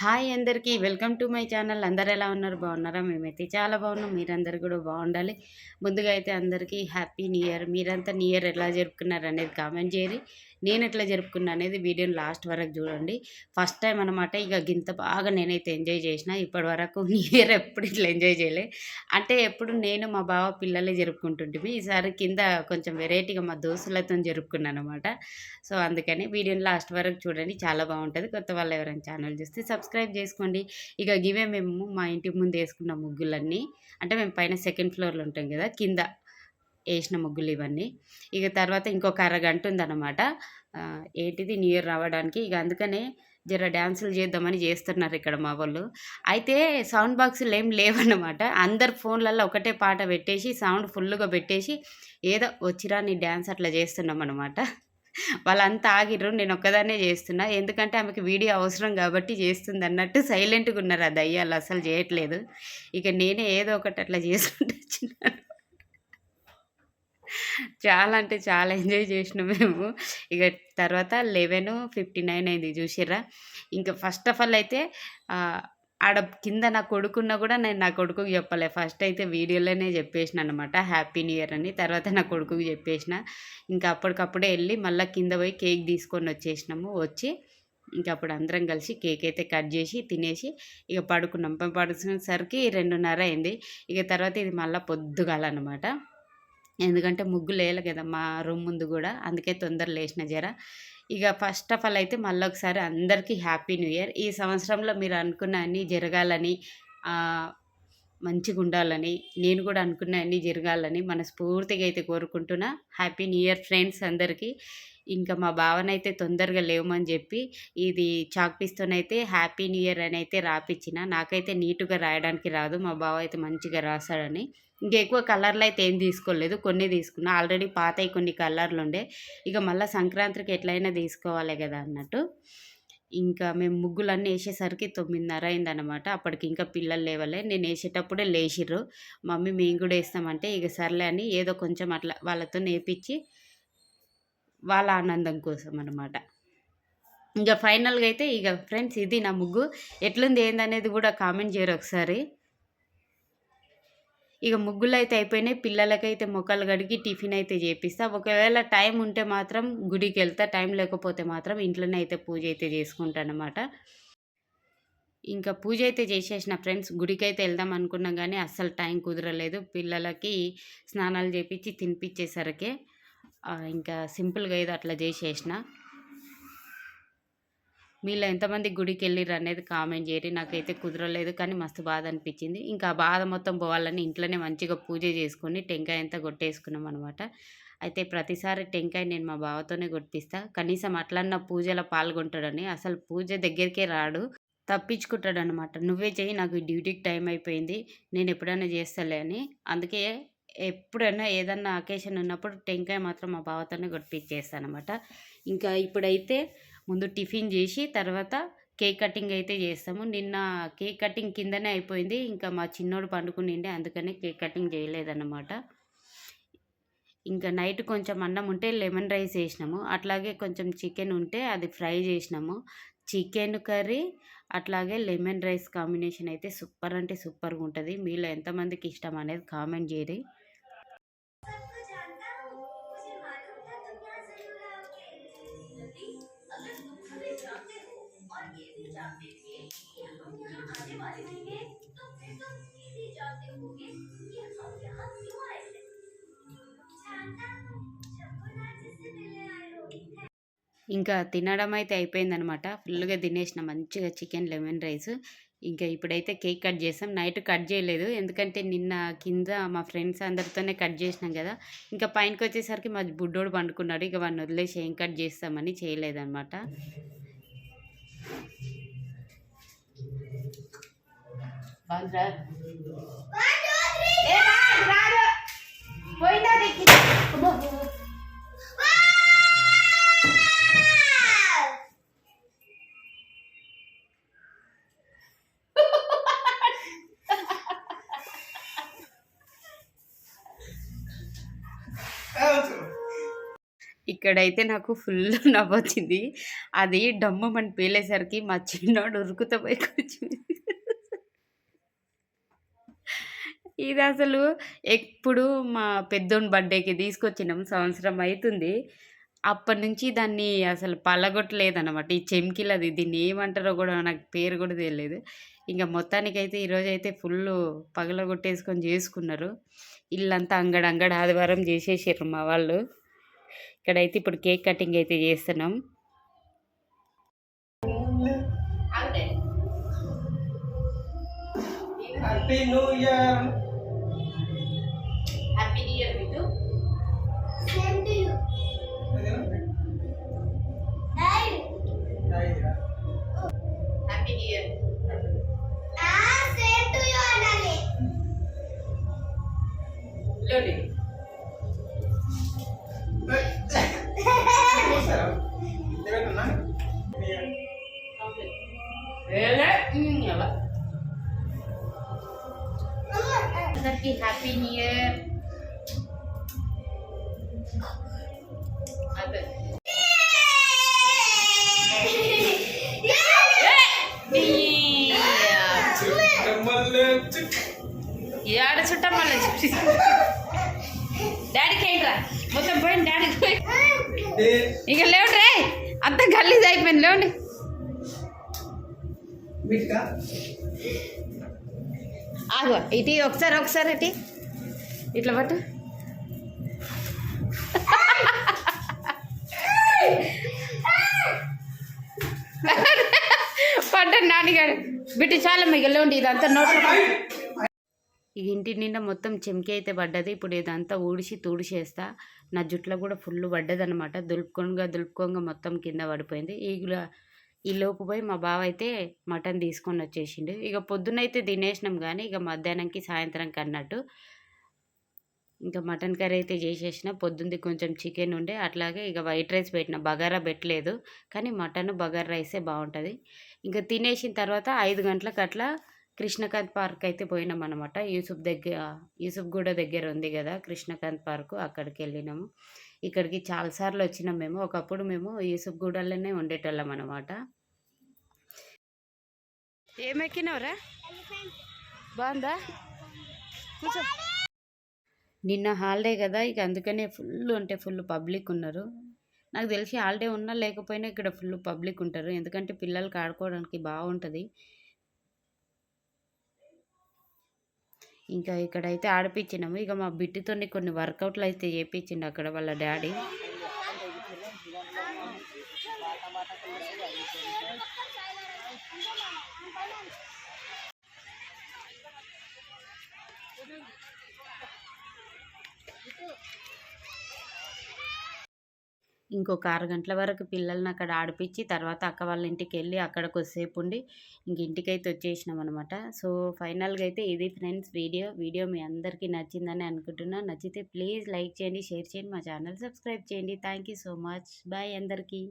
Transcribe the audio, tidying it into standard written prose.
Hi అందరికీ welcome to my channel. అందరు ఎలా ఉన్నారు? బాగున్నారా? మేమైతే చాలా బాగున్నాం. మీరందరూ కూడా బాగుండాలి. ముందుగా అయితే అందరికీ హ్యాపీ న్యూ ఇయర్. మీరంతా న్యూ ఇయర్ ఎలా జరుపుకున్నారు అనేది కామెంట్ చేయరి. నేను ఎట్లా జరుపుకున్నా అనేది వీడియోని లాస్ట్ వరకు చూడండి. ఫస్ట్ టైం అనమాట. ఇక గింత బాగా నేనైతే ఎంజాయ్ చేసిన. ఇప్పటి వరకు న్యూ ఇయర్ ఎప్పుడు ఇట్లా ఎంజాయ్ చేయలే. అంటే ఎప్పుడు నేను మా బావ పిల్లలే జరుపుకుంటుంటిమి. ఈసారి కింద కొంచెం వెరైటీగా మా దోస్తులతో జరుపుకున్నాను అనమాట. సో అందుకని వీడియోని లాస్ట్ వరకు చూడండి, చాలా బాగుంటుంది. కొత్త వాళ్ళు ఎవరైనా ఛానల్ చూస్తే సబ్స్క్రైబ్ చేసుకోండి. ఇక గివే మేము మా ఇంటి ముందు వేసుకున్న ముగ్గులన్నీ, అంటే మేము పైన సెకండ్ ఫ్లోర్లో ఉంటాం కదా, కింద వేసిన ముగ్గులు ఇవన్నీ. ఇక తర్వాత ఇంకొక అరగంట ఉందన్నమాట ఏంటిది న్యూ ఇయర్ రావడానికి. ఇక అందుకనే జర డ్యాన్సులు చేద్దామని చేస్తున్నారు ఇక్కడ మా వాళ్ళు. అయితే సౌండ్ బాక్సులు ఏం లేవన్నమాట. అందరు ఫోన్లలో ఒకటే పాట పెట్టేసి సౌండ్ ఫుల్గా పెట్టేసి ఏదో వచ్చిరా నీ డ్యాన్స్ అట్లా చేస్తున్నాం అనమాట. వాళ్ళంతా ఆగిర్రు. నేను ఒక్కదాన్నే చేస్తున్నా. ఎందుకంటే ఆమెకి వీడియో అవసరం కాబట్టి చేస్తుంది అన్నట్టు సైలెంట్‌గా ఉన్నారు. ఆ దయ్యాలు అస్సలు చేయట్లేదు. ఇక నేనే ఏదో ఒకటి అట్లా చేసుకుంటూ వచ్చినాను. చాలా అంటే చాలా ఎంజాయ్ చేసినాం మేము. ఇక తర్వాత 11:59 అయింది చూసిర్రా. ఇంకా ఫస్ట్ ఆఫ్ ఆల్ అయితే ఆడ కింద నా కొడుకున్నా కూడా నేను నా కొడుకుకి చెప్పలే. ఫస్ట్ అయితే వీడియోలోనే చెప్పేసిన అనమాట హ్యాపీ న్యూ ఇయర్ అని. తర్వాత నా కొడుకుకి చెప్పేసిన. ఇంకా అప్పటికప్పుడే వెళ్ళి మళ్ళీ కింద పోయి కేక్ తీసుకొని వచ్చేసినాము. వచ్చి ఇంకా అప్పుడు అందరం కలిసి కేక్ అయితే కట్ చేసి తినేసి ఇక పడుకున్నాం. పడుకునేసరికి 2:30 అయింది. ఇక తర్వాత ఇది మళ్ళీ పొద్దుగాలన్నమాట. ఎందుకంటే ముగ్గులు వేయాలి కదా మా రూమ్ ముందు కూడా, అందుకే తొందర లేచిన జర. ఇక ఫస్ట్ ఆఫ్ ఆల్ అయితే మళ్ళొకసారి అందరికీ హ్యాపీ న్యూ ఇయర్. ఈ సంవత్సరంలో మీరు అనుకున్న అన్నీ జరగాలని, మంచిగుండాలని, నేను కూడా అనుకున్న అన్నీ జరగాలని మనస్ఫూర్తిగా అయితే కోరుకుంటున్నా. హ్యాపీ న్యూ ఇయర్ ఫ్రెండ్స్ అందరికీ. ఇంకా మా భావనైతే తొందరగా లేవమని చెప్పి ఇది చాక్ పీస్తోనైతే హ్యాపీ న్యూ ఇయర్ అని అయితే రాపిచ్చిన. నాకైతే నీట్‌గా రాయడానికి రాదు. మా బావ అయితే మంచిగా రాస్తాడని. ఇంకెక్కువ కలర్లు అయితే ఏం తీసుకోలేదు. కొన్ని తీసుకున్నా. ఆల్రెడీ పాతయి కొన్ని కలర్లుండే. ఇక మళ్ళా సంక్రాంతికి ఎట్లయినా తీసుకోవాలి కదా అన్నట్టు. ఇంకా మేము ముగ్గులన్నీ వేసేసరికి 9:30 అయిందనమాట. అప్పటికి ఇంకా పిల్లలు లేవలే. నేను వేసేటప్పుడే లేచిర్రు. మమ్మీ మేము కూడా వేస్తామంటే ఇక సర్లే అని ఏదో కొంచెం అట్లా వాళ్ళతో నేర్పించి వాళ్ళ ఆనందం కోసం అనమాట. ఇంక ఫైనల్‌గా అయితే ఇక ఫ్రెండ్స్ ఇది నా ముగ్గు. ఎట్లుంది ఏందనేది కూడా కామెంట్ చేయరు ఒకసారి. ఇక ముగ్గులైతే అయిపోయినాయి. పిల్లలకైతే మొఖాలు కడిగి టిఫిన్ అయితే చేపిస్తా. ఒకవేళ టైం ఉంటే మాత్రం గుడికెళ్తా. టైం లేకపోతే మాత్రం ఇంట్లోనే అయితే పూజ అయితే చేసుకుంటానన్నమాట. ఇంకా పూజ అయితే చేసేసిన ఫ్రెండ్స్. గుడికైతే వెళ్దాం అనుకున్నాం కానీ అస్సలు టైం కుదరలేదు. పిల్లలకి స్నానాలు చేపించి తినిపించేసరికే ఇంకా సింపుల్‌గా ఏదో అట్లా చేసేసిన. మీలో ఎంతమంది గుడికెళ్ళిర్రు అనేది కామెంట్ చేయరి. నాకైతే కుదరలేదు కానీ మస్తు బాధ అనిపించింది. ఇంకా ఆ బాధ మొత్తం పోవాలని ఇంట్లోనే మంచిగా పూజ చేసుకొని టెంకాయ అంతా కొట్టేసుకున్నాం అనమాట. అయితే ప్రతిసారి టెంకాయ నేను మా బావతోనే కొట్టిస్తా. కనీసం అట్లన్నా పూజలో పాల్గొంటాడని. అసలు పూజ దగ్గరికే రాడు. తప్పించుకుంటాడనమాట. నువ్వే చెయ్యి, నాకు డ్యూటీకి టైం అయిపోయింది, నేను ఎప్పుడైనా చేస్తాలే అని. అందుకే ఎప్పుడైనా ఏదన్నా అకేషన్ ఉన్నప్పుడు టెంకాయ మాత్రం మా బావతోనే కొట్టిచ్చేస్తానమాట. ఇంకా ఇప్పుడైతే ముందు టిఫిన్ చేసి తర్వాత కేక్ కటింగ్ అయితే చేస్తాము. నిన్న కేక్ కటింగ్ కిందనే అయిపోయింది. ఇంకా మా చిన్నోడు పండుకునిండే, అందుకనే కేక్ కటింగ్ చేయలేదన్నమాట. ఇంకా నైట్ కొంచెం అన్నం ఉంటే లెమన్ రైస్ చేసినాము. అట్లాగే కొంచెం చికెన్ ఉంటే అది ఫ్రై చేసినాము. చికెన్ కర్రీ అట్లాగే లెమన్ రైస్ కాంబినేషన్ అయితే సూపర్ అంటే సూపర్గా ఉంటుంది. మీలో ఎంతమందికి ఇష్టం అనేది కామెంట్ చేయరి. ఇంకా తినడం అయితే అయిపోయిందనమాట. ఫుల్‌గా తినేసిన మంచిగా చికెన్ లెమన్ రైస్. ఇంకా ఇప్పుడైతే కేక్ కట్ చేసాం. నైట్ కట్ చేయలేదు. ఎందుకంటే నిన్న కింద మా ఫ్రెండ్స్ అందరితోనే కట్ చేసినాం కదా. ఇంకా పైనకొచ్చేసరికి మా బుడ్డోడు పండుకున్నాడు. ఇక వాడిని వదిలేసి ఏం కట్ చేస్తామని చేయలేదనమాట. ఇక్కడైతే నాకు ఫుల్ నవ్వొచ్చింది. అది డమ్మమని పేలేసరికి మా చిన్నోడు ఉరుకుతా పోయి కూర్చుంది. ఇది అసలు ఎప్పుడు మా పెద్దోని బర్త్‌డేకి తీసుకొచ్చినాం. సంవత్సరం అయితుంది. అప్పటినుంచి దాన్ని అసలు పలగొట్టలేదనమాట. ఈ చెంకిలది దీన్నేమంటారో గూడా నాకు పేరు గూడా తెలీదు. ఇంక మొత్తానికైతే ఈరోజైతే ఫుల్లు పగలగొట్టేసుకొని జేసుకున్నారు. ఇల్లంతా అంగడంగడి ఆదివారం జేసేసిర్రు మా వాళ్ళు. ఇక్కడైతే ఇప్పుడు కేక్ కటింగ్ అయితే జేస్తున్నాం. Happy new year. Happy new year వితు. Same to you. Dad. Happy new year. Same to you, Anali. Lodi. ఎలా అందరికి హ్యాపీ న్యూ ఇయర్. అదే ఆడ చుట్టం మళ్ళీ డాడీకి ఏంట్రా మొత్తం పోయింది. డాడీకి పోయి ఇక లేవండి రే, అంత గలీజ్ అయిపోయింది. లేవండి. ఆగు ఇటు ఒకసారి ఇటు ఇట్లా పట్టు. పడ్డాను నాన్నగారు బిడ్డ చాలా మిగిలిండి. ఇదంతా నోట్లో ఈ ఇంటి నిండా మొత్తం చెంకి అయితే పడ్డది. ఇప్పుడు ఇదంతా ఊడిసి తుడిచేస్తా. నా జుట్లో కూడా ఫుల్ పడ్డది అనమాట. దులుపుకోగా మొత్తం కింద పడిపోయింది. ఈ లోపు పోయి మా బావ అయితే మటన్ తీసుకొని వచ్చేసిండు. ఇక పొద్దునైతే తినేసినాం కానీ ఇక మధ్యాహ్నంకి సాయంత్రంకి అన్నట్టు ఇంకా మటన్ కర్రీ అయితే చేసేసిన. పొద్దుంది కొంచెం చికెన్ ఉండే, అట్లాగే ఇక వైట్ రైస్ పెట్టిన. బగారా పెట్టలేదు కానీ మటన్ బగారా రైసే బాగుంటుంది. ఇంకా తినేసిన తర్వాత 5 గంటలకు అట్లా కృష్ణకాంత్ పార్క్ అయితే పోయినాం అనమాట. యూసుఫ్గూడ దగ్గర ఉంది కదా కృష్ణకాంత్ పార్కు, అక్కడికి వెళ్ళినాము. ఇక్కడికి చాలాసార్లు వచ్చినాం మేము. ఒకప్పుడు మేము యూసుఫ్గూడలోనే ఉండేటోళ్ళం అనమాట. ఏమెక్కినవరా? బాగుందా? కూర్చో. నిన్న హాలిడే కదా, ఇక అందుకనే ఫుల్ పబ్లిక్ ఉన్నారు. నాకు తెలిసి హాలిడే ఉన్నా లేకపోయినా ఇక్కడ ఫుల్ పబ్లిక్ ఉంటారు. ఎందుకంటే పిల్లలకి ఆడుకోవడానికి బాగుంటుంది. ఇంకా ఇక్కడైతే ఆడిపించినాము. ఇక మా బిడ్డతో కొన్ని వర్కౌట్లు అయితే చేయించిండు అక్కడ వాళ్ళ డాడీ. ఇంకొక 6 గంటల వరకు పిల్లల్ని అక్కడ ఆడిపించి తర్వాత అక్క వాళ్ళ ఇంటికి వెళ్ళి అక్కడ కొద్దిసేపు ఉండి ఇంక ఇంటికైతే వచ్చేసినాం అనమాట. సో ఫైనల్గా అయితే ఇది ఫ్రెండ్స్ వీడియో మీ అందరికీ నచ్చిందని అనుకుంటున్నా. నచ్చితే ప్లీజ్ లైక్ చేయండి, షేర్ చేయండి, మా ఛానల్ సబ్స్క్రైబ్ చేయండి. Thank you so much. Bye అందరికీ.